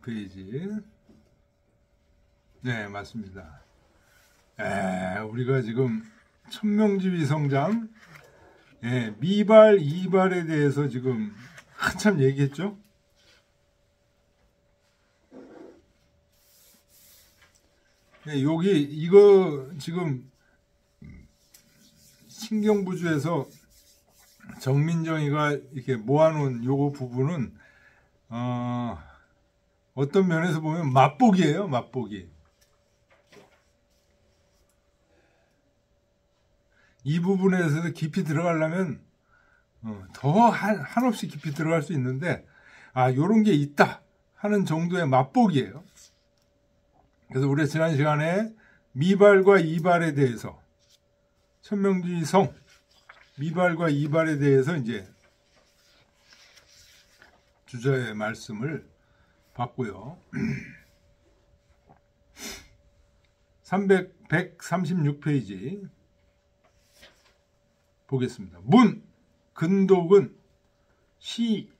36페이지. 네, 맞습니다. 우리가 지금 천명지위성장 미발, 이발에 대해서 지금 한참 얘기했죠? 여기 이거 지금 신경부주에서 정민정이가 이렇게 모아놓은 요거 부분은 어떤 면에서 보면 맛보기예요, 맛보기. 이 부분에서 깊이 들어가려면 더 한없이 깊이 들어갈 수 있는데 요런 게 있다 하는 정도의 맛보기예요. 그래서 우리가 지난 시간에 미발과 이발에 대해서 천명지위성 미발과 이발에 대해서 이제 주저의 말씀을 봤고요. 136페이지 보겠습니다. 문, 근독은 시,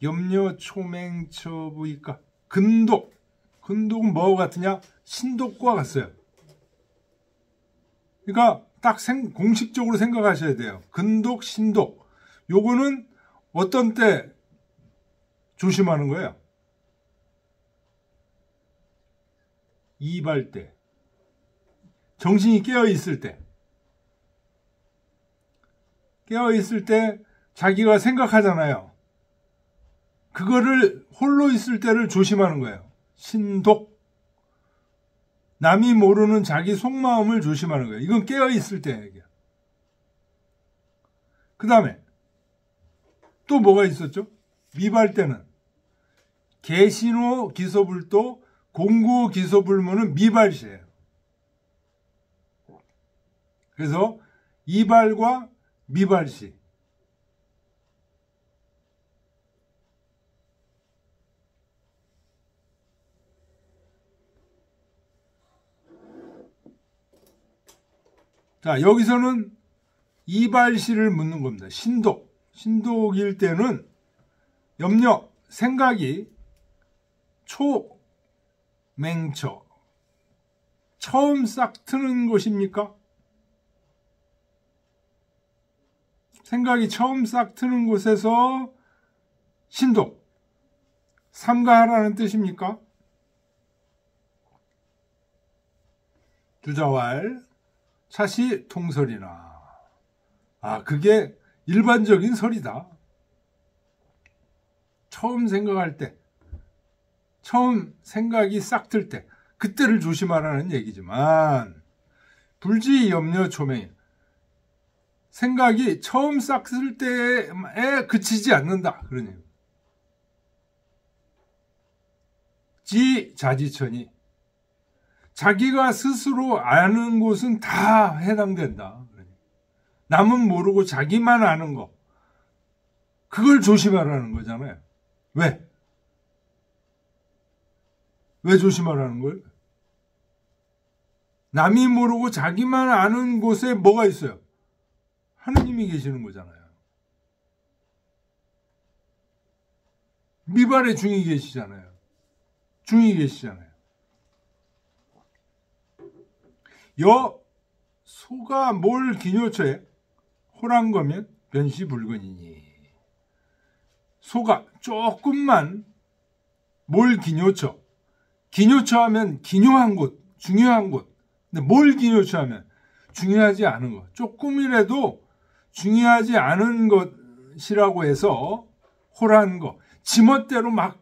염려, 초맹처부이까. 근독은 뭐와 같으냐? 신독과 같아요. 그러니까 딱 공식적으로 생각하셔야 돼요. 근독, 신독. 요거는 어떤 때 조심하는 거예요? 이발 때. 정신이 깨어있을 때. 깨어있을 때 자기가 생각하잖아요. 그거를 홀로 있을 때를 조심하는 거예요. 신독. 남이 모르는 자기 속마음을 조심하는 거예요. 이건 깨어있을 때 얘기야. 그 다음에 또 뭐가 있었죠? 미발 때는 개신호 기소불도 공구 기소불문은 미발시예요. 그래서 이발과 미발시. 자, 여기서는 이발시를 묻는 겁니다. 신독일 때는 염려, 생각이 초맹처, 처음 싹 트는 것입니까? 생각이 처음 싹 트는 곳에서 신독, 삼가하라는 뜻입니까? 주자왈, 차시 통설이나. 그게 일반적인 설이다. 처음 생각할 때, 처음 생각이 싹 들 때, 그때를 조심하라는 얘기지만, 불지 염려 초맹, 생각이 처음 싹 들 때에 그치지 않는다. 그러네요. 자지천이. 자기가 스스로 아는 곳은 다 해당된다. 남은 모르고 자기만 아는 거. 그걸 조심하라는 거잖아요. 왜? 왜 조심하라는 거예요? 남이 모르고 자기만 아는 곳에 뭐가 있어요? 하느님이 계시는 거잖아요. 미발의 중이 계시잖아요. 소가 몰 기뇨처에 호란 거면 변시불근이니. 소가 조금만 몰 기뇨처. 기뇨처 하면 기묘한 곳, 중요한 곳. 근데 몰 기뇨처 하면 중요하지 않은 것. 조금이라도 중요하지 않은 것이라고 해서 호란 거. 지멋대로 막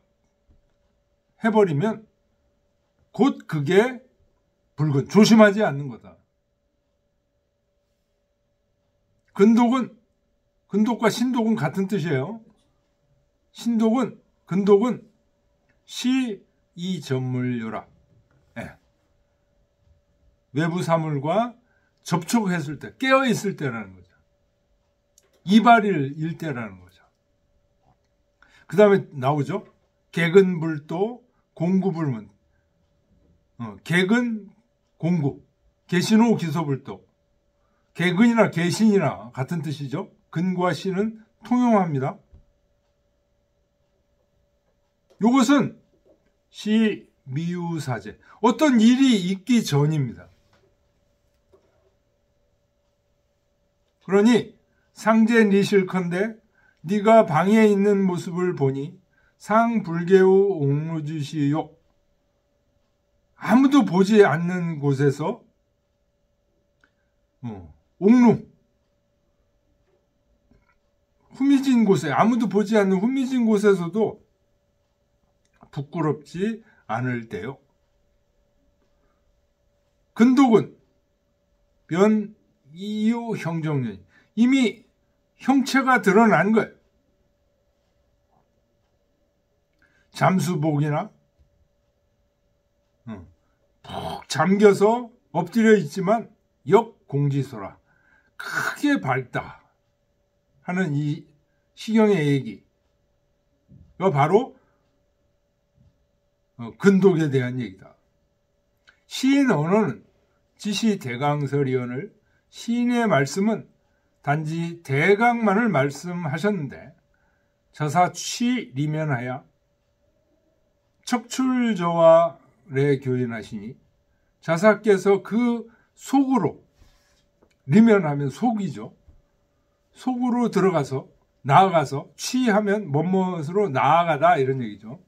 해버리면 곧 그게 불근. 조심하지 않는 거다. 근독과 신독은 같은 뜻이에요. 근독은 시이전물요라. 외부 사물과 접촉했을 때, 깨어있을 때라는 거죠. 이발일 때라는 거죠. 그 다음에 나오죠. 개근불도, 공구불문. 개근, 공구. 개신호 기소불도. 개근이나 개신이나 같은 뜻이죠. 근과 신은 통용합니다. 요것은 시 미우사제. 어떤 일이 있기 전입니다. 그러니 상제 니실컨대 네가 방에 있는 모습을 보니 상불개우 옥루주시요. 아무도 보지 않는 곳에서 옥루 후미진 곳에, 아무도 보지 않는 후미진 곳에서도 부끄럽지 않을 때요. 근독은 변 이유 형정년, 이미 형체가 드러난 거예요. 잠수복이나 푹 잠겨서 엎드려 있지만 역공지소라, 크게 밝다 하는 이 시경의 얘기가 바로 근독에 대한 얘기다. 시인 언어는 지시 대강설위원을, 시인의 말씀은 단지 대강만을 말씀하셨는데 저사 취리면하여 척출저와래 교인하시니 자사께서 그 속으로, 리면하면 속이죠. 속으로 들어가서, 나아가서, 취하면 뭐뭇으로 나아가다 이런 얘기죠.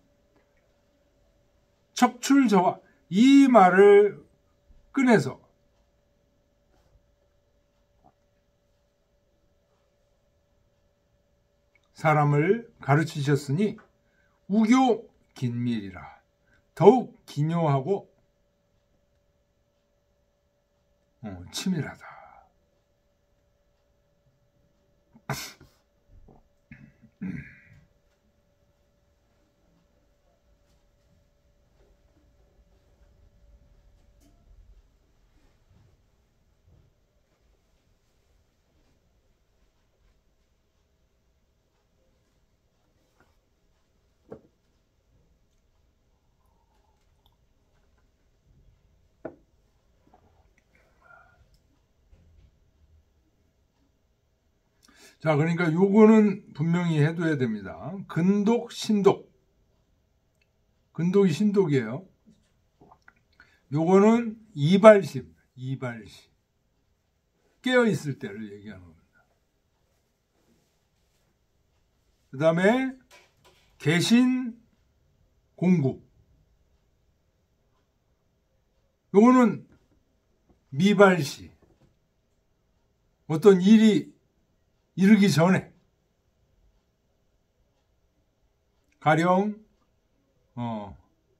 척출저와, 이 말을 꺼내서 사람을 가르치셨으니 우교 긴밀이라, 더욱 기묘하고 치밀하다. 자, 그러니까 요거는 분명히 해둬야 됩니다. 근독, 신독. 근독이 신독이에요. 요거는 이발시. 깨어있을 때를 얘기하는 겁니다. 그 다음에 개신, 공구. 요거는 미발시. 어떤 일이 이르기 전에, 가령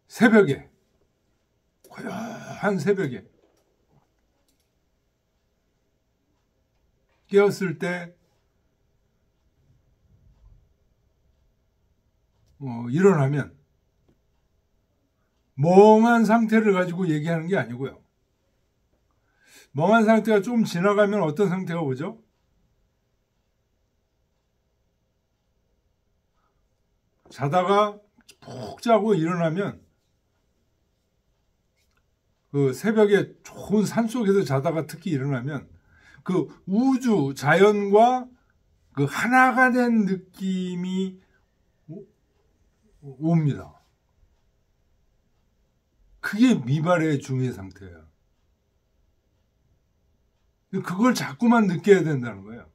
새벽에, 고요한 새벽에 깨었을 때 일어나면 멍한 상태를 가지고 얘기하는 게 아니고요. 멍한 상태가 좀 지나가면 어떤 상태가 오죠? 자다가 푹 자고 일어나면 그 새벽에 좋은 산속에서 자다가 특히 일어나면 그 우주, 자연과 그 하나가 된 느낌이 옵니다. 그게 미발의 중의 상태예요. 그걸 자꾸만 느껴야 된다는 거예요.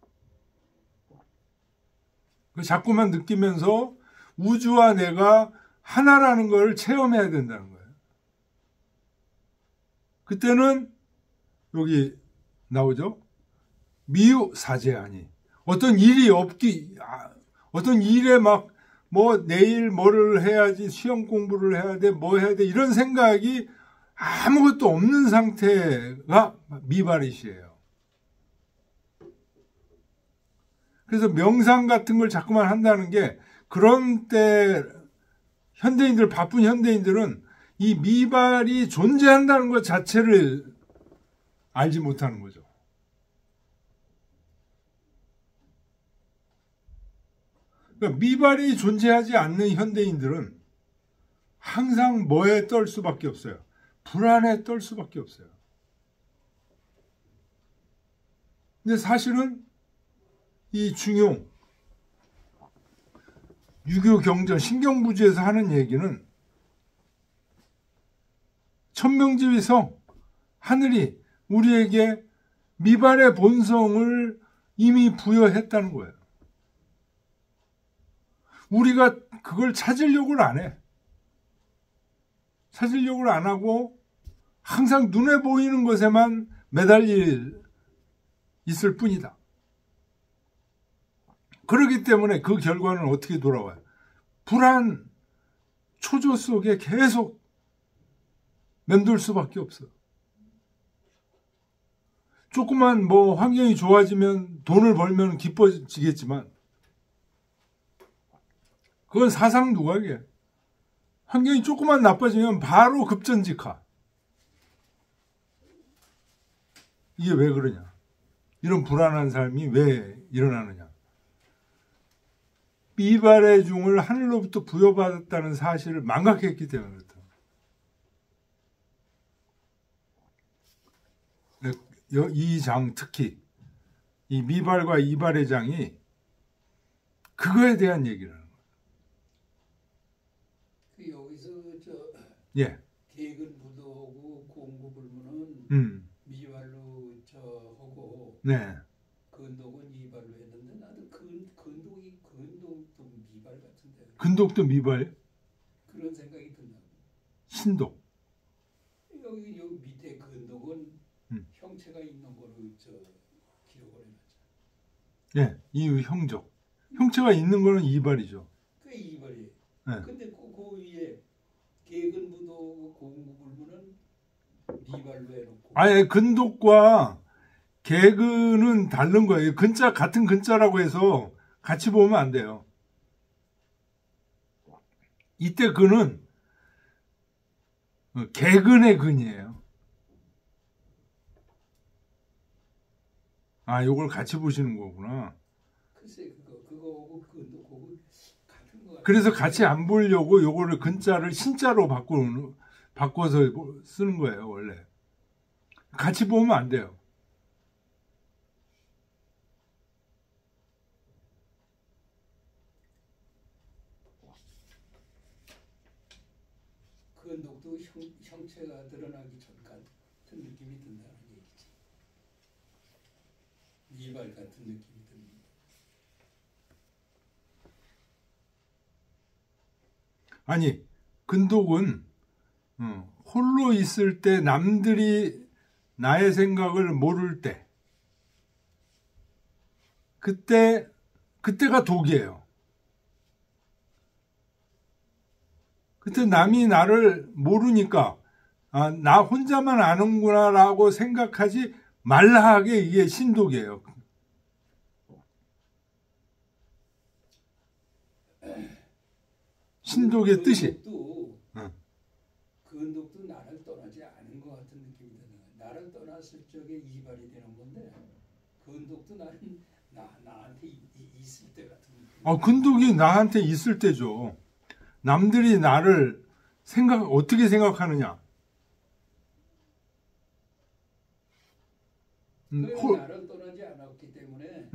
자꾸만 느끼면서 우주와 내가 하나라는 걸 체험해야 된다는 거예요. 그때는 여기 나오죠. 미유사제하니, 어떤 일이 없기, 어떤 일에 막 내일 뭐를 해야지, 시험 공부를 해야 돼, 뭐 해야 돼, 이런 생각이 아무것도 없는 상태가 미발이시예요. 그래서 명상 같은 걸 자꾸만 한다는 게, 그런 때 현대인들, 바쁜 현대인들은 이 미발이 존재한다는 것 자체를 알지 못하는 거죠. 그러니까 미발이 존재하지 않는 현대인들은 항상 뭐에 떨 수밖에 없어요. 불안에 떨 수밖에 없어요. 근데 사실은 이 중용, 유교 경전, 신경부지에서 하는 얘기는 천명지위성 하늘이 우리에게 미발의 본성을 이미 부여했다는 거예요. 우리가 그걸 찾으려고는 안 해. 찾으려고는 안 하고 항상 눈에 보이는 것에만 매달릴 있을 뿐이다. 그렇기 때문에 그 결과는 어떻게 돌아와요? 불안, 초조 속에 계속 맴돌 수밖에 없어. 조금만 뭐 환경이 좋아지면 돈을 벌면 기뻐지겠지만 그건 사상 누각이에요. 환경이 조금만 나빠지면 바로 급전직하. 이게 왜 그러냐? 이런 불안한 삶이 왜 일어나느냐? 미발의 중을 하늘로부터 부여받았다는 사실을 망각했기 때문에 그렇다. 이 장 특히 이 미발과 이발의 장이 그거에 대한 얘기를 하는 거예요. 여기서 예. 계근 부도하고 공구불문은 미발로 하고 네. 근독은 이발로 했는데 나도 근독도 미발 같은데. 근독도 미발? 그런 생각이 든다. 신독. 여기 밑에 근독은 형체가 있는 거로 기록을 해놨죠. 예, 이 형적. 형체가 있는 거는 이발이죠. 그게 이발이에요. 네. 근데 그 위에 계근부도 공구불문은 미발로 해놓고. 아니, 근독과 계근은 다른 거예요. 근자, 같은 근자라고 해서 같이 보면 안 돼요. 이때 근은 계근의 근이에요. 아, 요걸 같이 보시는 거구나. 글쎄, 그거하고 근독하고 같은 거 같아요. 그래서 같이 안 보려고 요거를 근자를 신자로 바꿔서 쓰는 거예요, 원래. 같이 보면 안 돼요. 근독도 형체가 드러나기 전 같은 느낌이 든다는 얘기지. 이발 같은 느낌이 듭니다. 아니, 근독은 홀로 있을 때 남들이 나의 생각을 모를 때 그때가 독이에요. 그때 남이 나를 모르니까 아, 나 혼자만 아는구나라고 생각하지 말라 하게 이게 신독이에요. 신독의 뜻이. 근독도 나를 떠나지 않은 것 같은 느낌이 드는 거야. 나를 떠났을 적에 이발이 되는 건데 근독도 나한테 있을 때 같은 느낌. 근독이 나한테 있을 때죠. 남들이 나를 어떻게 생각하느냐. 나를 떠나지 않았기 때문에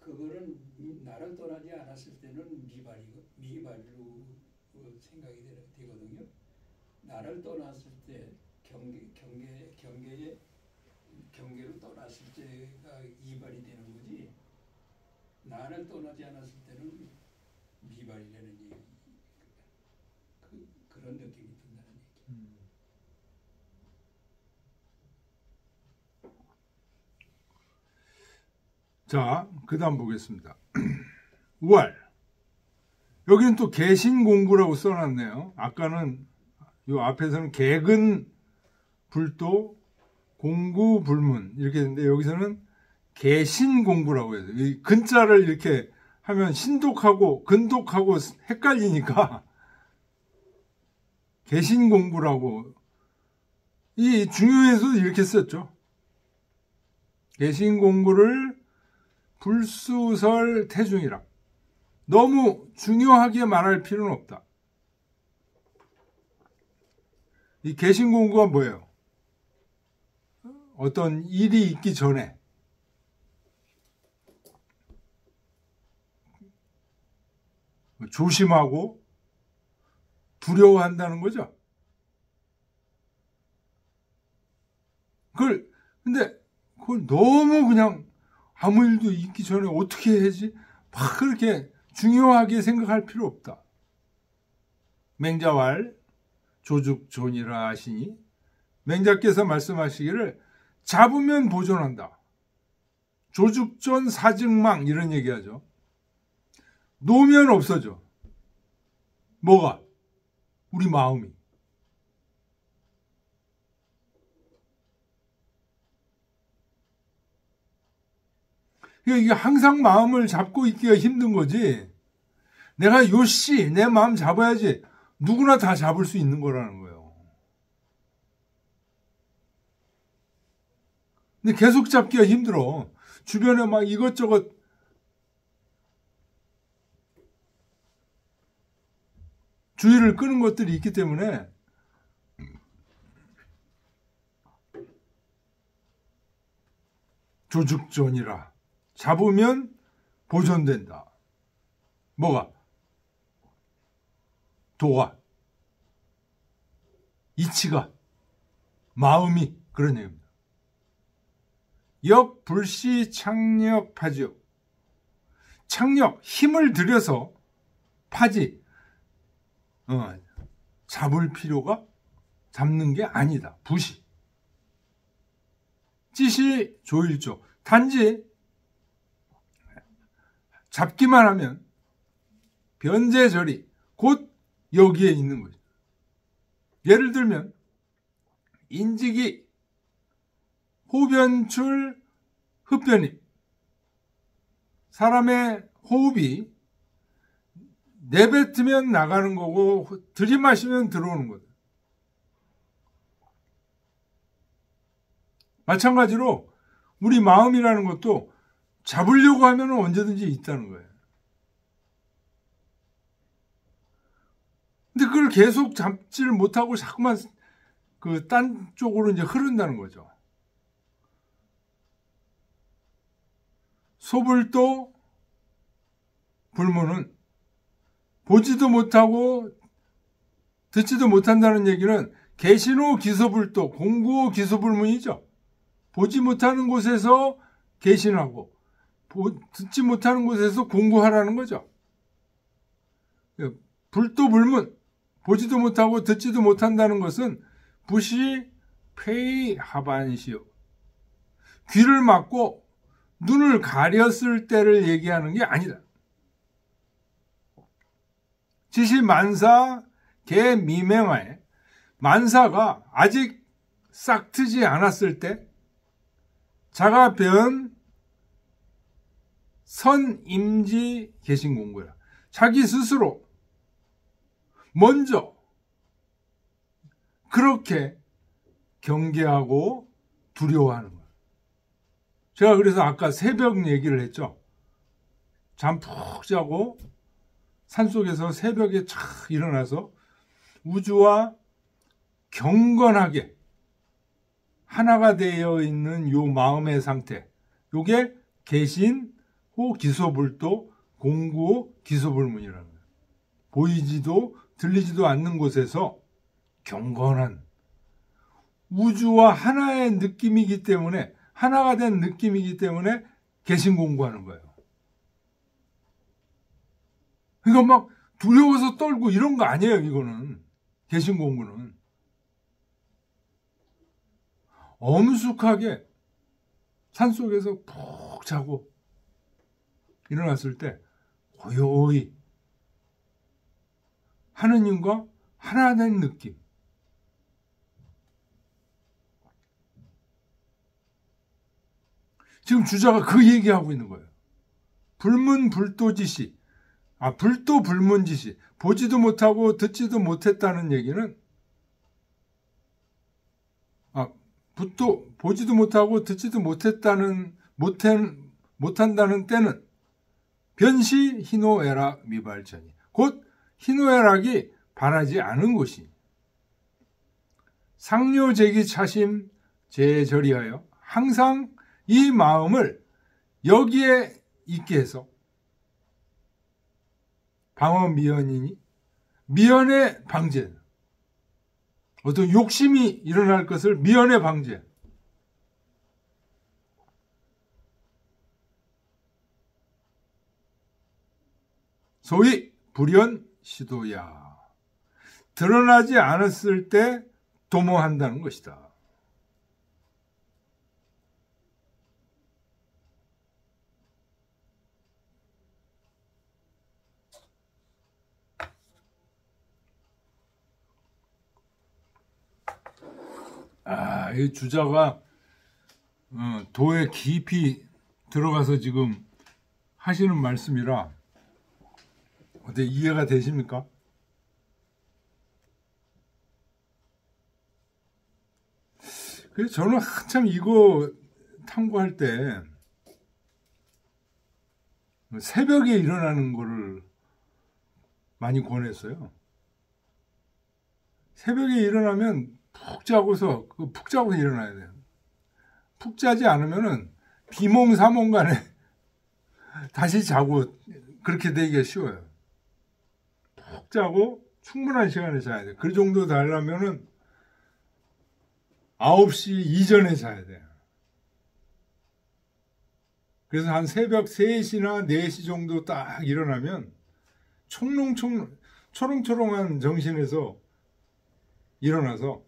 그거는 나를 떠나지 않았을 때는 미발로 생각이 되거든요. 나를 떠났을 때 경계로 떠났을 때가 이발이 되는 거지. 나를 떠나지 않았을 때는 미발이라는 얘기. 그런 느낌이 든다는 얘기. 자, 그 다음 보겠습니다. 우알. 여기는 또 개신공구라고 써놨네요. 아까는 요 앞에서는 개근 불도 공구 불문 이렇게 했는데 여기서는 개신공구라고 해서 이 근자를 이렇게 하면 신독하고 근독하고 헷갈리니까 개신공구라고 이 중요해서 이렇게 썼죠. 개신공구를 불수설 태중이라. 너무 중요하게 말할 필요는 없다. 이 개신공구가 뭐예요? 어떤 일이 있기 전에 조심하고 두려워한다는 거죠. 근데 그걸 너무 그냥 아무 일도 있기 전에 어떻게 해야지? 막 그렇게 중요하게 생각할 필요 없다. 맹자왈 조죽존이라 하시니 맹자께서 말씀하시기를 잡으면 보존한다. 조죽존 사증망 이런 얘기하죠. 놓으면 없어져. 뭐가? 우리 마음이. 이게 항상 마음을 잡고 있기가 힘든 거지. 내가 요씨 내 마음 잡아야지. 누구나 다 잡을 수 있는 거라는 거예요. 근데 계속 잡기가 힘들어. 주변에 막 이것저것 주의를 끄는 것들이 있기 때문에 조죽존이라. 잡으면 보존된다. 뭐가? 도가, 이치가, 마음이 그런 얘기입니다. 역 불시 창력 파지요. 창력, 힘을 들여서 파지. 잡을 필요가 잡는 게 아니다. 부시. 찌시 조일조. 단지 잡기만 하면 변제절이 곧 여기에 있는 거죠. 예를 들면 인지기, 호변출, 흡변입. 사람의 호흡이 내뱉으면 나가는 거고 들이마시면 들어오는 거죠. 마찬가지로 우리 마음이라는 것도 잡으려고 하면 언제든지 있다는 거예요. 근데 그걸 계속 잡지를 못하고 자꾸만 딴 쪽으로 이제 흐른다는 거죠. 소불도 불문은 보지도 못하고 듣지도 못한다는 얘기는 계신호 기소불도, 공구호 기소불문이죠. 보지 못하는 곳에서 계신하고 듣지 못하는 곳에서 공구하라는 거죠. 불도불문, 보지도 못하고 듣지도 못한다는 것은 부시 폐의 하반시요. 귀를 막고 눈을 가렸을 때를 얘기하는 게 아니다. 지시 만사 개 미맹하에 만사가 아직 싹 트지 않았을 때 자가변 선임지 계신 공부야. 자기 스스로 먼저 그렇게 경계하고 두려워하는 거예요. 제가 그래서 아까 새벽 얘기를 했죠. 잠 푹 자고 산속에서 새벽에 착 일어나서 우주와 경건하게 하나가 되어 있는 요 마음의 상태, 요게 계신호 기소불도 공구호 기소불문이라는 거예요. 보이지도 들리지도 않는 곳에서 경건한 우주와 하나의 느낌이기 때문에, 하나가 된 느낌이기 때문에 계신 공부하는 거예요. 그러니까 막 두려워서 떨고 이런 거 아니에요, 이거는. 계신 공부는. 엄숙하게 산속에서 푹 자고 일어났을 때 고요히 하느님과 하나 된 느낌. 지금 주자가 그 얘기하고 있는 거예요. 불문불도지시. 불도불문지시. 보지도 못하고 듣지도 못했다는 얘기는 보지도 못하고 듣지도 못한다는 때는 변시 희노애락 미발전이. 곧 희노애락이 바라지 않은 곳이. 상료제기 차심 제절이하여 항상 이 마음을 여기에 있게 해서 방어미연이니 미연의 방제. 어떤 욕심이 일어날 것을 미연의 방제. 소위 불연 시도야. 드러나지 않았을 때 도모한다는 것이다. 이 주자가 도에 깊이 들어가서 지금 하시는 말씀이라 어때 이해가 되십니까? 그래서 저는 한참 이거 탐구할 때 새벽에 일어나는 거를 많이 권했어요. 새벽에 일어나면 푹 자고서 일어나야 돼요. 푹 자지 않으면은 비몽사몽간에 다시 자고 그렇게 되기가 쉬워요. 푹 자고 충분한 시간에 자야 돼요. 그 정도 되려면은 9시 이전에 자야 돼요. 그래서 한 새벽 3시나 4시 정도 딱 일어나면 초롱초롱한 정신에서 일어나서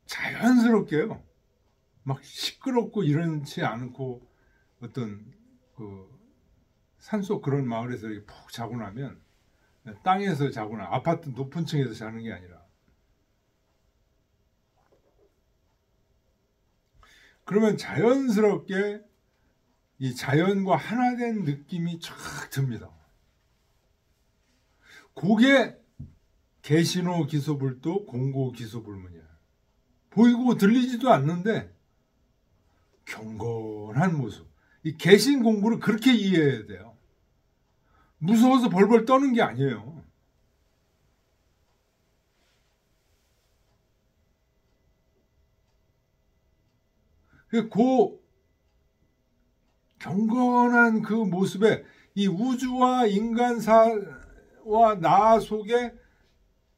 자연스럽게요. 막 시끄럽고 이러지 않고 어떤 그 산속 그런 마을에서 이렇게 푹 자고 나면 땅에서 자거나 아파트 높은 층에서 자는 게 아니라 그러면 자연스럽게 이 자연과 하나 된 느낌이 쫙 듭니다. 그게 개신호 기소불도 공고 기소불문이야. 보이고 들리지도 않는데 경건한 모습. 이 개신 공부를 그렇게 이해해야 돼요. 무서워서 벌벌 떠는 게 아니에요. 그 경건한 그 모습에 이 우주와 인간사와 나 속에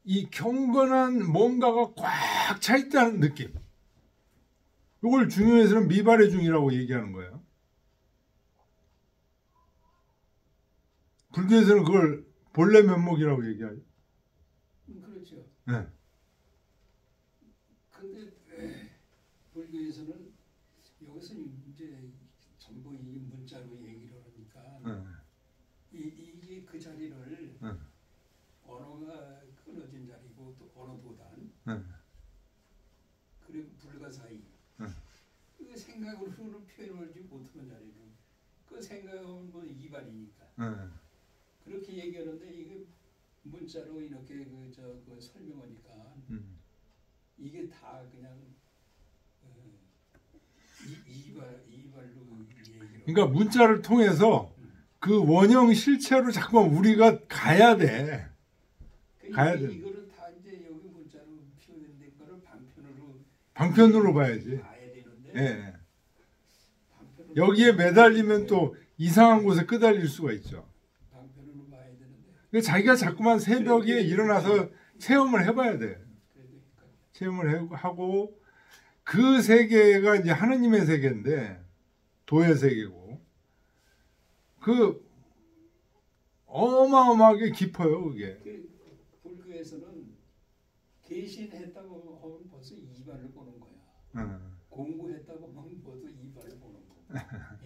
이 경건한 뭔가가 꽉 차 있다는 느낌. 이걸 중요해서는 미발의 중이라고 얘기하는 거예요. 불교에서는 그걸 본래 면목이라고 얘기하죠. 그렇죠. 네. 근데 불교에서는 여기서 이제 전부 이 문자로 얘기를 하니까 이게 그 자리를 언어가 끊어진 자리고 또 언어도단 그리고 불과 사이 그 생각으로는 표현하지 못하는 자리는 그 생각은 뭐 이발이니까 그렇게 얘기하는데 이게 문자로 이렇게 그 설명하니까 이게 다 그냥 이발로 얘기를. 그러니까 문자를 통해서 그 원형 실체로 자꾸만 우리가 가야 돼. 가야 돼. 이거를 다 이제 여기 문자로 표현된 거를 방편으로 봐야지. 봐야 되는데. 예. 여기에 매달리면 또 이상한 곳에 끄달릴 수가 있죠. 방편으로 봐야 되는데. 근데 자기가 자꾸만 새벽에 일어나서 체험을 해봐야 돼. 체험을 하고 그 세계가 이제 하느님의 세계인데 도의 세계고 그 어마어마하게 깊어요 그게. 불교에서는 계신했다고 하면 벌써 이발을 보는 거야. 공부했다고 하면 벌써 이발을 보는 거야.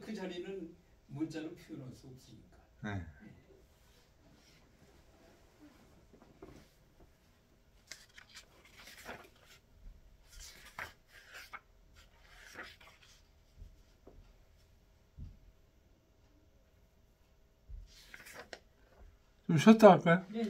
그 자리는 문자로 표현할 수 없으니까. 네. 좀 쉬었다 할까요? 네.